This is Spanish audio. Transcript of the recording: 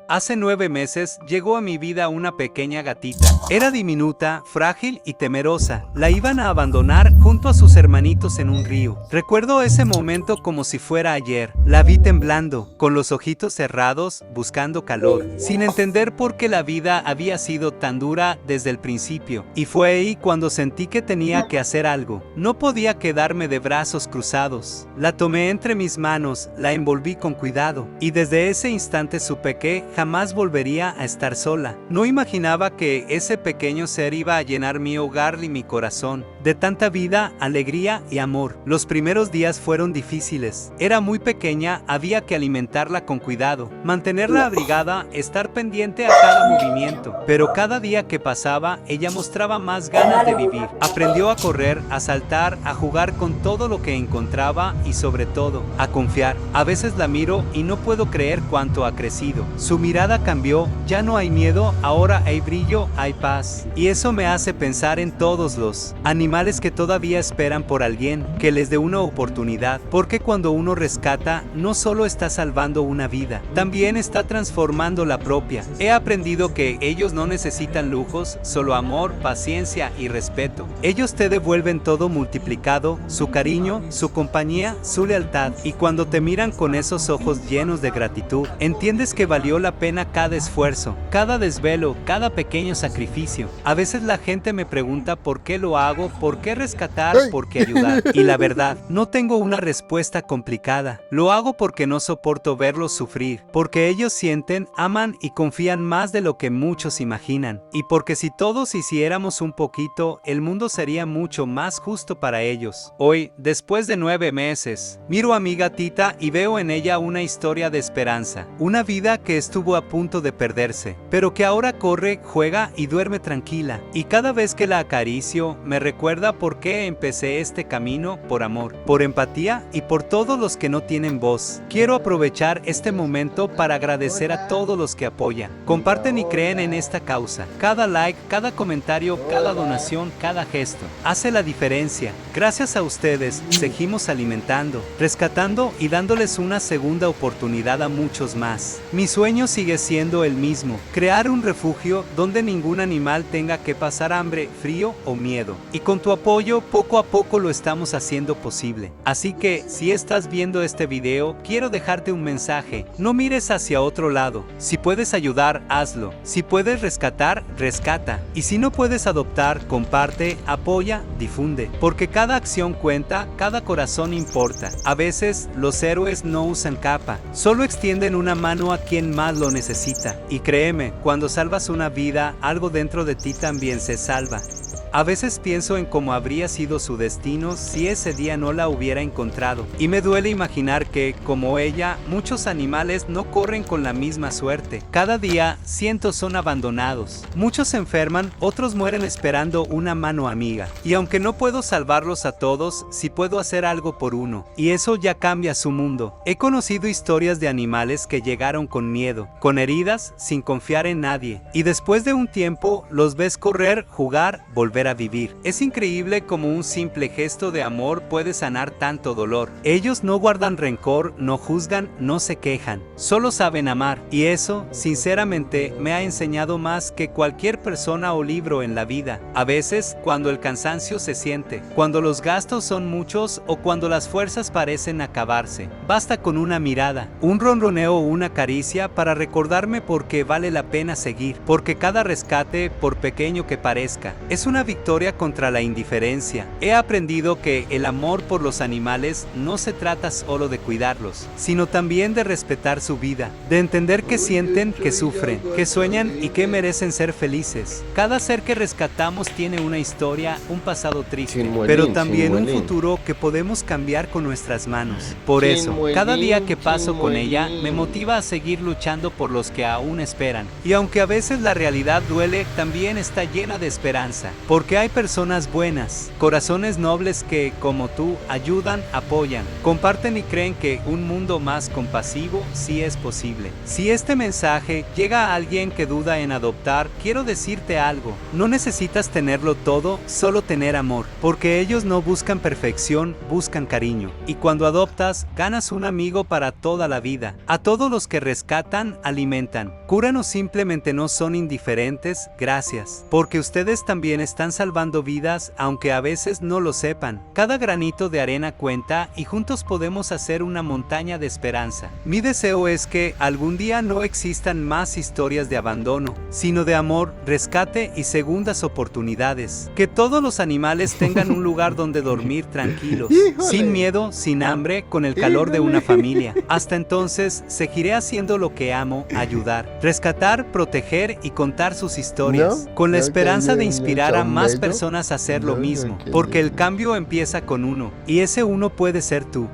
Hace 9 meses llegó a mi vida una pequeña gatita. Era diminuta, frágil y temerosa. La iban a abandonar junto a sus hermanitos en un río. Recuerdo ese momento como si fuera ayer. La vi temblando, con los ojitos cerrados, buscando calor, sin entender por qué la vida había sido tan dura desde el principio. Y fue ahí cuando sentí que tenía que hacer algo. No podía quedarme de brazos cruzados. La tomé entre mis manos, la envolví con cuidado, y desde ese instante supe que jamás volvería a estar sola. No imaginaba que ese pequeño ser iba a llenar mi hogar y mi corazón de tanta vida, alegría y amor. Los primeros días fueron difíciles. Era muy pequeña, había que alimentarla con cuidado, mantenerla abrigada, estar pendiente a cada movimiento. Pero cada día que pasaba, ella mostraba más ganas de vivir. Aprendió a correr, a saltar, a jugar con todo lo que encontraba y sobre todo, a confiar. A veces la miro y no puedo creer cuánto ha crecido. Su mirada cambió, ya no hay miedo, ahora hay brillo, hay paz. Y eso me hace pensar en todos los animales que todavía esperan por alguien que les dé una oportunidad. Porque cuando uno rescata, no solo está salvando una vida, también está transformando la propia. He aprendido que ellos no necesitan lujos, solo amor, paciencia y respeto. Ellos te devuelven todo multiplicado, su cariño, su compañía, su lealtad. Y cuando te miran con esos ojos llenos de gratitud, entiendes que valió la pena cada esfuerzo, cada desvelo, cada pequeño sacrificio. A veces la gente me pregunta por qué lo hago, por qué rescatar, por qué ayudar. Y la verdad, no tengo una respuesta complicada. Lo hago porque no soporto verlos sufrir, porque ellos sienten, aman y confían más de lo que muchos imaginan. Y porque si todos hiciéramos un poquito, el mundo sería mucho más justo para ellos. Hoy, después de 9 meses, miro a mi gatita y veo en ella una historia de esperanza. Una vida que estuvo a punto de perderse, pero que ahora corre, juega y duerme tranquila. Y cada vez que la acaricio, me recuerda por qué empecé este camino: por amor, por empatía y por todos los que no tienen voz. Quiero aprovechar este momento para agradecer a todos los que apoyan, comparten y creen en esta causa. Cada like, cada comentario, cada donación, cada gesto hace la diferencia. Gracias a ustedes, seguimos alimentando, rescatando y dándoles una segunda oportunidad a muchos más. Mi sueño sigue siendo el mismo: crear un refugio donde ningún animal tenga que pasar hambre, frío o miedo. Y con tu apoyo, poco a poco lo estamos haciendo posible. Así que, si estás viendo este video, quiero dejarte un mensaje: no mires hacia otro lado. Si puedes ayudar, hazlo. Si puedes rescatar, rescata. Y si no puedes adoptar, comparte, apoya, difunde. Porque cada acción cuenta, cada corazón importa. A veces, los héroes no usan capa, solo extienden una mano a quien más lo necesita. Y créeme, cuando salvas una vida, algo dentro de ti también se salva. A veces pienso en cómo habría sido su destino si ese día no la hubiera encontrado. Y me duele imaginar que, como ella, muchos animales no corren con la misma suerte. Cada día, cientos son abandonados. Muchos se enferman, otros mueren esperando una mano amiga. Y aunque no puedo salvarlos a todos, sí puedo hacer algo por uno. Y eso ya cambia su mundo. He conocido historias de animales que llegaron con miedo, con heridas, sin confiar en nadie. Y después de un tiempo, los ves correr, jugar, volver a vivir. Es increíble cómo un simple gesto de amor puede sanar tanto dolor. Ellos no guardan rencor, no juzgan, no se quejan, solo saben amar. Y eso, sinceramente, me ha enseñado más que cualquier persona o libro en la vida. A veces, cuando el cansancio se siente, cuando los gastos son muchos o cuando las fuerzas parecen acabarse, basta con una mirada, un ronroneo o una caricia para recordarme por qué vale la pena seguir. Porque cada rescate, por pequeño que parezca, es una victoria contra la indiferencia. He aprendido que el amor por los animales no se trata solo de cuidarlos, sino también de respetar su vida, de entender que sienten, que sufren, que sueñan y que merecen ser felices. Cada ser que rescatamos tiene una historia, un pasado triste, pero también un futuro que podemos cambiar con nuestras manos. Por eso, cada día que paso con ella, me motiva a seguir luchando por los que aún esperan. Y aunque a veces la realidad duele, también está llena de esperanza. porque hay personas buenas, corazones nobles que, como tú, ayudan, apoyan, comparten y creen que un mundo más compasivo sí es posible. Si este mensaje llega a alguien que duda en adoptar, quiero decirte algo: no necesitas tenerlo todo, solo tener amor, porque ellos no buscan perfección, buscan cariño. Y cuando adoptas, ganas un amigo para toda la vida. A todos los que rescatan, alimentan, curan o simplemente no son indiferentes, gracias. Porque ustedes también están salvando vidas, aunque a veces no lo sepan. Cada granito de arena cuenta y juntos podemos hacer una montaña de esperanza. Mi deseo es que algún día no existan más historias de abandono, sino de amor, rescate y segundas oportunidades. Que todos los animales tengan un lugar donde dormir tranquilos, sin miedo, sin hambre, con el calor de una familia. Hasta entonces, seguiré haciendo lo que amo: ayudar, rescatar, proteger y contar sus historias, con la esperanza de inspirar a más personas a hacer lo mismo, porque el cambio empieza con uno, y ese uno puede ser tú.